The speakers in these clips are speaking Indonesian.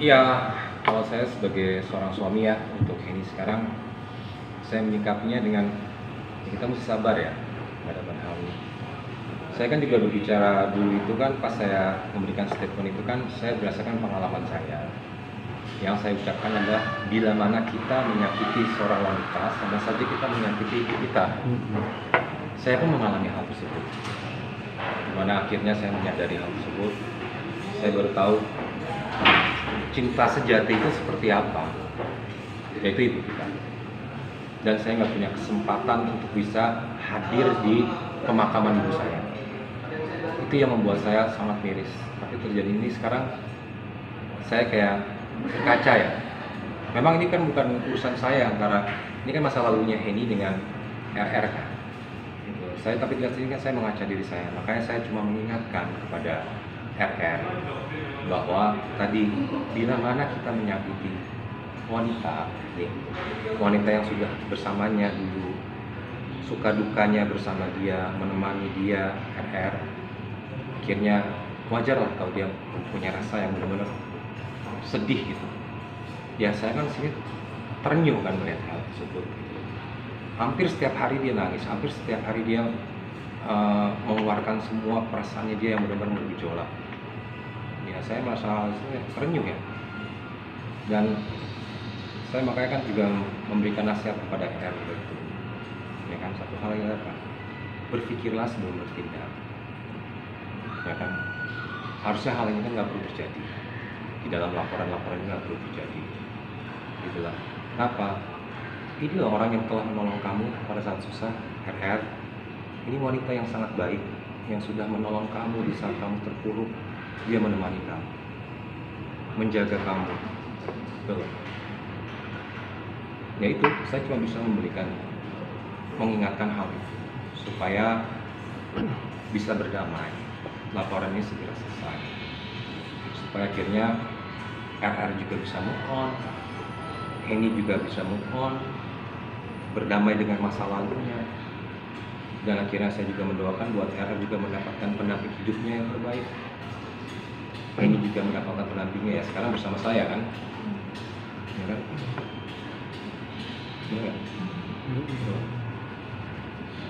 Iya, kalau saya sebagai seorang suami ya, untuk ini sekarang saya menyikapinya dengan ya kita mesti sabar ya menghadapan hal ini. Saya kan juga berbicara dulu itu kan pas saya memberikan statement itu kan saya berdasarkan pengalaman saya. Yang saya ucapkan adalah bila mana kita menyakiti seorang wanita, sama saja kita menyakiti ibu kita. Saya pun mengalami hal tersebut. Dimana akhirnya saya menyadari hal tersebut. Saya baru tahu cinta sejati itu seperti apa, yaitu ibu kita. Dan saya nggak punya kesempatan untuk bisa hadir di pemakaman ibu saya. Itu yang membuat saya sangat miris. Tapi terjadi ini sekarang saya kayak berkaca ya. Memang ini kan bukan urusan saya antara ini kan masa lalunya Henny dengan RR kan. Gitu. Tapi di sini kan saya mengaca diri saya. Makanya saya cuma mengingatkan kepada RR bahwa tadi bila mana kita menyakiti wanita nih, wanita yang sudah bersamanya dulu, suka dukanya bersama dia, menemani dia, RR, akhirnya wajar lah kalau dia punya rasa yang benar-benar sedih gitu. Ya saya kan sini terenyuh kan melihat hal tersebut. Hampir setiap hari dia nangis, hampir setiap hari dia mengeluarkan semua perasaannya dia yang benar-benar bergejolak. Ya saya merasa terenyuh ya. Dan saya makanya kan juga memberikan nasihat kepada RR gitu. Ya kan, satu hal yang apa? Berpikirlah sebelum bertindak. Ya kan, harusnya hal ini kan nggak perlu terjadi. Di dalam laporan-laporan ini nggak perlu terjadi. Itulah. Kenapa? Ini loh orang yang telah menolong kamu pada saat susah, RR. Ini wanita yang sangat baik, yang sudah menolong kamu di saat kamu terpuruk. Dia menemani kamu, menjaga kamu. Betul. Ya itu, saya cuma bisa mengingatkan hal itu supaya bisa berdamai. Laporan ini segera selesai, supaya akhirnya RR juga bisa move on, Henny juga bisa move on, berdamai dengan masa lalunya. Dan akhirnya saya juga mendoakan buat RR juga mendapatkan pendamping hidupnya yang terbaik. Henny juga mendapatkan pendampingnya ya sekarang bersama saya kan. Ya kan? Ya.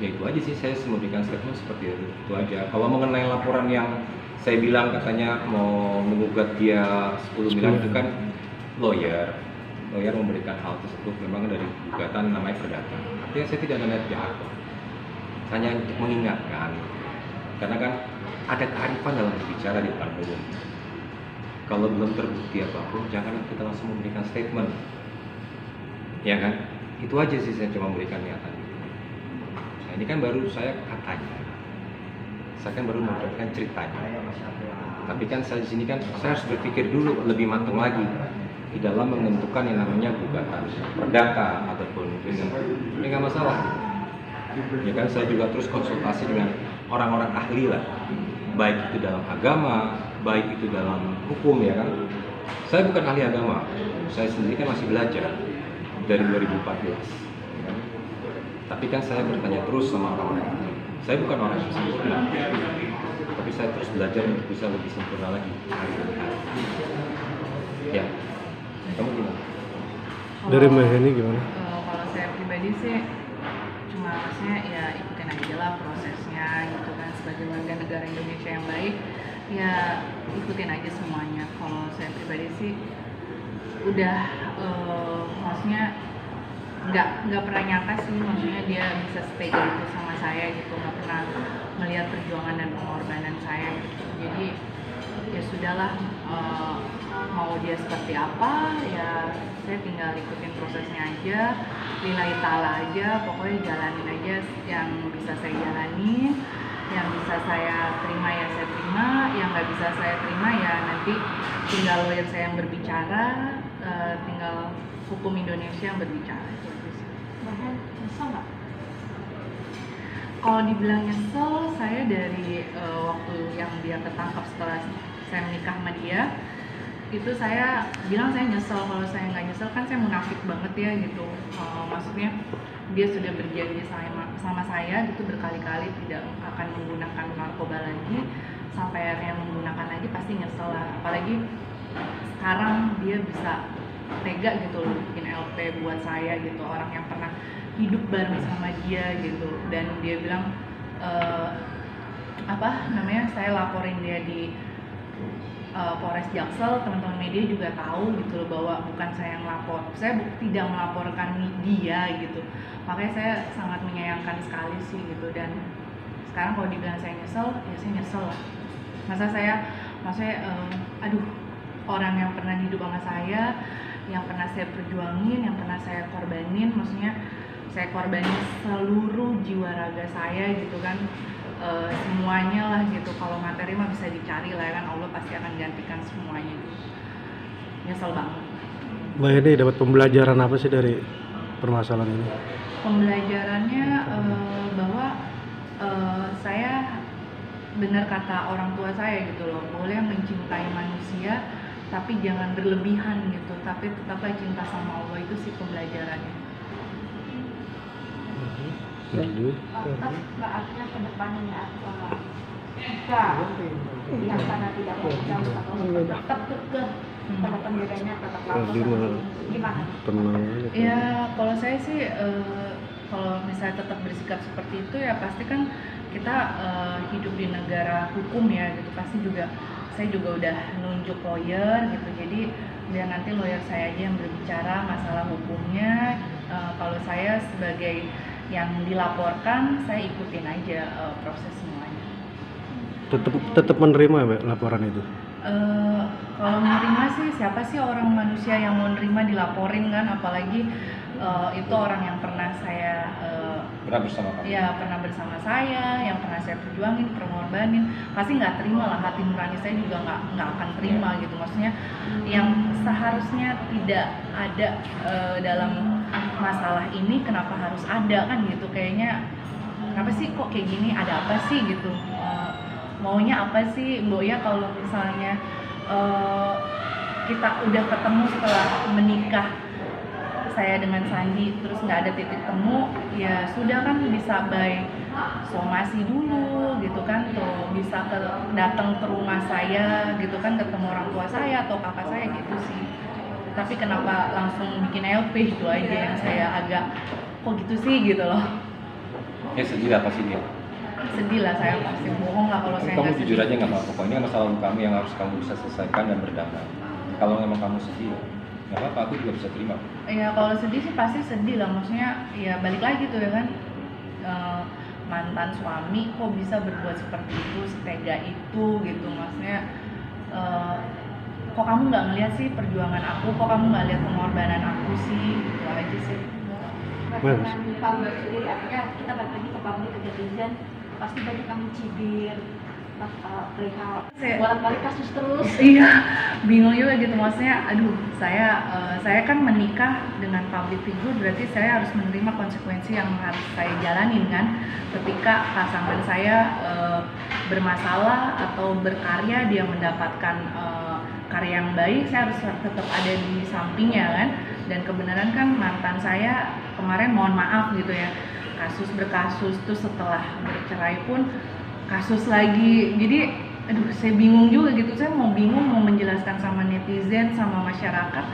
Ya itu aja sih, saya memberikan statement seperti itu aja. Kalau mengenai laporan yang saya bilang katanya mau mengugat dia 10 miliar itu kan lawyer memberikan hal tersebut memang dari gugatan namanya perdata. Artinya saya tidak ada niat jahat, hanya untuk mengingatkan, karena kan ada kearifan dalam berbicara di depan umum. Kalau belum terbukti apapun, jangan kita langsung memberikan statement, ya kan? Itu aja sih saya cuma memberikan niatan. Nah, ini kan baru saya katanya, saya kan baru memberikan ceritanya. Tapi kan saya di sini kan saya harus berpikir dulu lebih matang lagi di dalam menentukan yang namanya gugatan perdata ataupun ini nggak masalah. Ya kan saya juga terus konsultasi dengan orang-orang ahli lah, baik itu dalam agama, baik itu dalam hukum ya kan. Saya bukan ahli agama, saya sendiri kan masih belajar dari 2014 ya kan? Tapi kan saya bertanya terus sama orang-orang ahli. Saya bukan orang yang sempurna, tapi saya terus belajar untuk bisa lebih sempurna lagi hari demi hari. Ya, kamu gimana? Dari Mbak Henny gimana? Kalau saya pribadi sih cuma maksudnya ya ikutin aja lah prosesnya gitu kan, sebagai warga negara Indonesia yang baik ya ikutin aja semuanya. Kalau saya pribadi sih udah maksudnya nggak pernah nyangka sih, maksudnya dia bisa stay gitu sama saya gitu, nggak pernah melihat perjuangan dan pengorbanan saya gitu. Jadi ya sudahlah, mau dia seperti apa ya saya tinggal ikutin prosesnya aja, lillahi ta'ala aja, pokoknya jalanin aja yang bisa saya jalani, yang bisa saya terima ya saya terima, yang nggak bisa saya terima ya nanti tinggal lawyer saya yang berbicara, tinggal hukum Indonesia yang berbicara. Bahkan nyesel nggak? Kalau dibilang nyesel, saya dari waktu yang dia ketangkap setelah saya menikah sama dia, itu saya bilang saya nyesel. Kalau saya nggak nyesel kan saya munafik banget ya gitu. Maksudnya dia sudah berjanji sama saya gitu berkali-kali tidak akan menggunakan narkoba lagi, sampai akhirnya menggunakan lagi, pasti nyesel lah. Apalagi sekarang dia bisa tega gitu loh bikin LP buat saya gitu, orang yang pernah hidup bareng sama dia gitu. Dan dia bilang saya laporin dia di Polres Jaksel, teman-teman media juga tahu gitu loh bahwa bukan saya yang lapor, saya tidak melaporkan dia gitu. Makanya saya sangat menyayangkan sekali sih gitu. Dan sekarang kalau dibilang saya nyesel, ya saya nyesel lah. Maksudnya orang yang pernah hidup sama saya, yang pernah saya perjuangin, yang pernah saya korbanin, maksudnya saya korbanin seluruh jiwa raga saya gitu kan, semuanya lah gitu. Kalau materi mah bisa dicari lah ya kan, Allah pasti akan gantikan semuanya gitu. Nyesel banget. Mbak Heni dapat pembelajaran apa sih dari permasalahan ini? Pembelajarannya bahwa saya benar kata orang tua saya gitu loh, boleh mencintai manusia tapi jangan berlebihan gitu, tapi tetaplah cinta sama Allah. Itu sih pembelajarannya. Tetap artinya ke depannya jika yang sana tidak mau jauh atau tetap kekeh pada pendiriannya, tetap lapor. Gimana? Ya kalau saya sih kalau misalnya tetap bersikap seperti itu ya pasti kan kita hidup di negara hukum ya gitu, pasti juga saya juga udah nunjuk lawyer gitu, jadi biar nanti lawyer saya aja yang berbicara masalah hukumnya. Kalau saya sebagai yang dilaporkan, saya ikutin aja proses semuanya. Tetap menerima Mbak laporan itu? Kalau menerima sih, siapa sih orang manusia yang mau nerima dilaporin kan, apalagi itu orang yang pernah saya Pernah bersama kamu? ya pernah bersama saya, yang pernah saya perjuangin, perngorbanin, pasti nggak terima lah, hati nurani saya juga nggak akan terima gitu. Maksudnya yang seharusnya tidak ada dalam masalah ini, kenapa harus ada kan gitu, kayaknya kenapa sih kok kayak gini, ada apa sih gitu, maunya apa sih Mbok ya. Kalau misalnya kita udah ketemu setelah menikah, saya dengan Sandi, terus nggak ada titik temu, ya sudah kan bisa by somasi dulu gitu kan, tuh bisa datang ke rumah saya gitu kan, ketemu orang tua saya atau kakak saya gitu sih. Tapi kenapa langsung bikin LP, itu aja yang saya agak kok gitu sih gitu loh. Ya sedih lah pasti dia. Sedih lah, saya pasti bohong lah kalau saya Kamu nggak jujur sedih. aja nggak apa-apa, pokoknya masalah kamu yang harus kamu bisa selesaikan dan berdamai. Kalau memang kamu sedih, nggak apa-apa, aku juga bisa terima. Ya kalau sedih sih pasti sedih lah, maksudnya ya balik lagi tuh ya kan, mantan suami kok bisa berbuat seperti itu, setega itu gitu. Maksudnya kok kamu nggak ngeliat sih perjuangan aku, kok kamu nggak lihat pengorbanan aku sih, itu aja sih. Dengan publik sendiri, artinya kita balik lagi ke publik, ke netizen, pasti banyak yang mencibir perihal bolak-balik kasus terus. Iya, bingung juga gitu, maksudnya aduh, saya kan menikah dengan public figure, berarti saya harus menerima konsekuensi yang harus saya jalanin kan. Ketika pasangan saya bermasalah atau berkarya, dia mendapatkan karya yang baik, saya harus tetap ada di sampingnya kan. Dan kebenaran kan mantan saya kemarin, mohon maaf gitu ya, kasus berkasus, terus setelah bercerai pun kasus lagi. Jadi aduh, saya bingung juga gitu, saya mau menjelaskan sama netizen, sama masyarakat.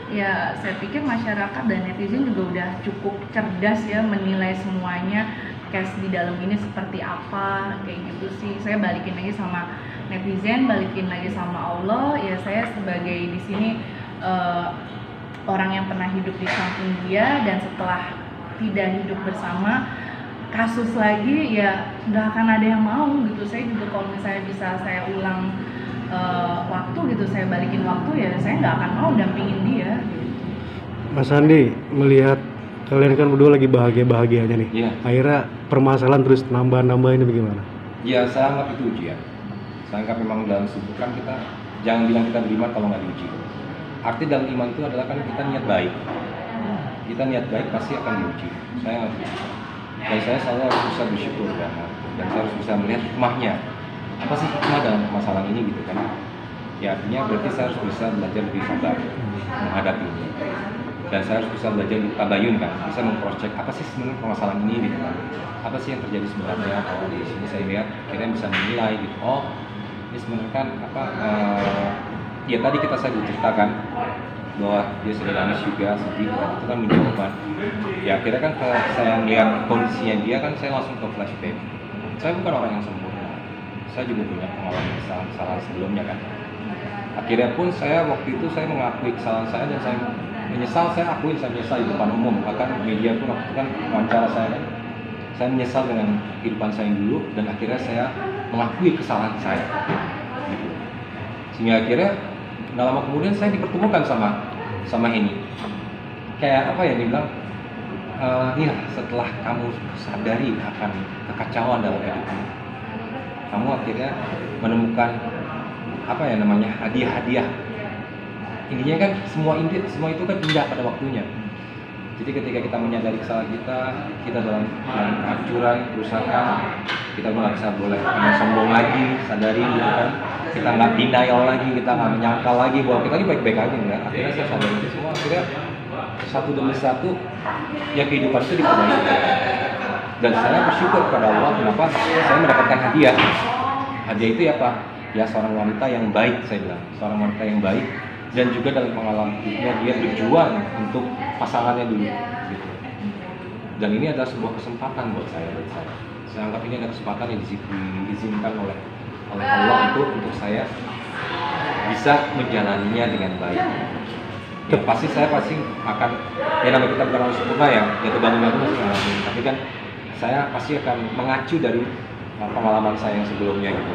Ya saya pikir masyarakat dan netizen juga udah cukup cerdas ya menilai semuanya, case di dalam ini seperti apa, kayak gitu sih. Saya balikin lagi sama netizen, balikin lagi sama Allah. Ya saya sebagai di sini orang yang pernah hidup di samping dia, dan setelah tidak hidup bersama, kasus lagi, ya nggak akan ada yang mau gitu. Saya juga kalau misalnya bisa saya ulang waktu gitu, saya balikin waktu, ya saya nggak akan mau dampingin dia gitu. Mas Andi, melihat kalian kan berdua lagi bahagia-bahagianya nih, Iya. akhirnya permasalahan terus nambah-nambah ini bagaimana? Ya saya anggap itu ujian. Saya anggap memang dalam hidup kan kita jangan bilang kita beriman kalau nggak diuji. Arti dalam iman itu adalah kan kita niat baik. Kita niat baik pasti akan diuji. Saya harus bisa. Dan saya selalu harus bisa bersyukur dan saya harus bisa melihat hikmahnya. Apa sih hikmah dalam masalah ini gitu kan? Ya artinya berarti saya harus bisa belajar lebih sabar menghadapi ini. Dan saya harus bisa belajar tabayun kan, bisa memprojek apa sih sebenarnya permasalahan ini gitu kan? Apa sih yang terjadi sebenarnya? Kalau di sini saya lihat, kita bisa menilai gitu. Oh, ini sebenarnya kan apa? ya tadi saya ceritakan bahwa dia sedang nangis juga, sedih kan, itu kan menjawabkan. Ya akhirnya kan saya melihat kondisinya dia kan, saya langsung ke flashback. Saya bukan orang yang sempurna, saya juga punya pengalaman kesalahan sebelumnya kan. Akhirnya pun saya waktu itu saya mengakui kesalahan saya dan saya menyesal, saya menyesal di depan umum. Bahkan media pun waktu itu kan wawancara saya kan, saya menyesal dengan kehidupan saya yang dulu dan akhirnya saya mengakui kesalahan saya. Gitu. Sehingga akhirnya nggak lama kemudian saya dipertemukan sama Henny. Kayak apa ya, dia bilang, Nih setelah kamu sadari akan kekacauan dalam hidupmu, kamu akhirnya menemukan apa ya namanya, hadiah-hadiah. Intinya kan semua itu kan indah pada waktunya. Jadi ketika kita menyadari kesalahan kita dalam kehancuran, kerusakan, kita nggak bisa boleh sombong lagi, sadari gitu kan. Kita nggak denial lagi, kita nggak menyangkal lagi bahwa kita ini baik-baik aja enggak. Akhirnya saya sadari itu semua, akhirnya satu demi satu ya kehidupan itu diperbaiki. Dan saya bersyukur kepada Allah kenapa saya mendapatkan hadiah. Hadiah itu ya Pak? Ya seorang wanita yang baik, saya bilang. Seorang wanita yang baik dan juga dalam pengalaman hidupnya dia berjuang untuk pasangannya dulu gitu. Dan ini adalah sebuah kesempatan buat saya. Saya anggap ini adalah kesempatan yang diizinkan oleh Allah untuk saya bisa menjalaninya dengan baik. Ya saya pasti akan, ya namanya kita bukan orang sempurna ya terbangun masih ngalamin. Tapi kan saya pasti akan mengacu dari pengalaman saya yang sebelumnya gitu.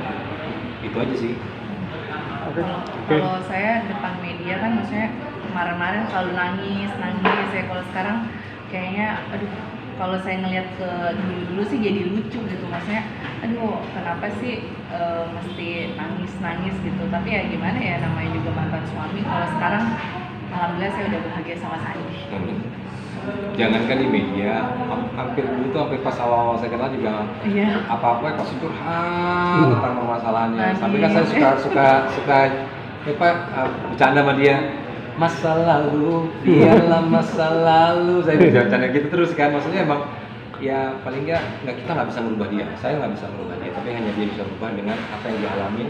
Itu aja sih. Kalau saya depan media kan maksudnya kemarin-kemarin selalu nangis ya. Kalau sekarang kayaknya kalau saya ngelihat ke dulu sih jadi lucu gitu, maksudnya kenapa sih mesti nangis gitu. Tapi ya gimana ya, namanya juga mantan suami. Kalau sekarang alhamdulillah saya udah bahagia sama Sandi. Jangankan di media, hampir dulu tuh hampir pas awal-awal saya kenal juga apa-apa pasti curhat tentang permasalahannya. Sampai kan saya suka bercanda sama dia, masa lalu biarlah masa lalu, saya bercanda gitu terus kan. Maksudnya emang ya paling nggak kita nggak bisa merubah dia, saya nggak bisa merubah dia, tapi hanya dia bisa berubah dengan apa yang dia alamin.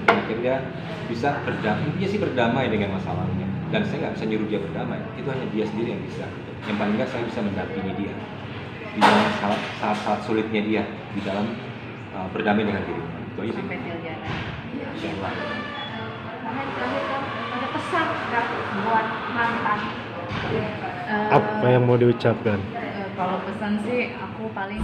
Dan akhirnya bisa berdamai dengan masalahnya. Dan saya nggak bisa nyuruh dia berdamai, itu hanya dia sendiri yang bisa. Yang paling nggak saya bisa mendampingi dia di dalam saat-saat sulitnya dia, di dalam berdamai dengan diri. Itu aja sih. Sampai Tiljana. Insyaallah. Ada pesan nggak buat mantan? Apa yang mau diucapkan? Kalau pesan sih aku paling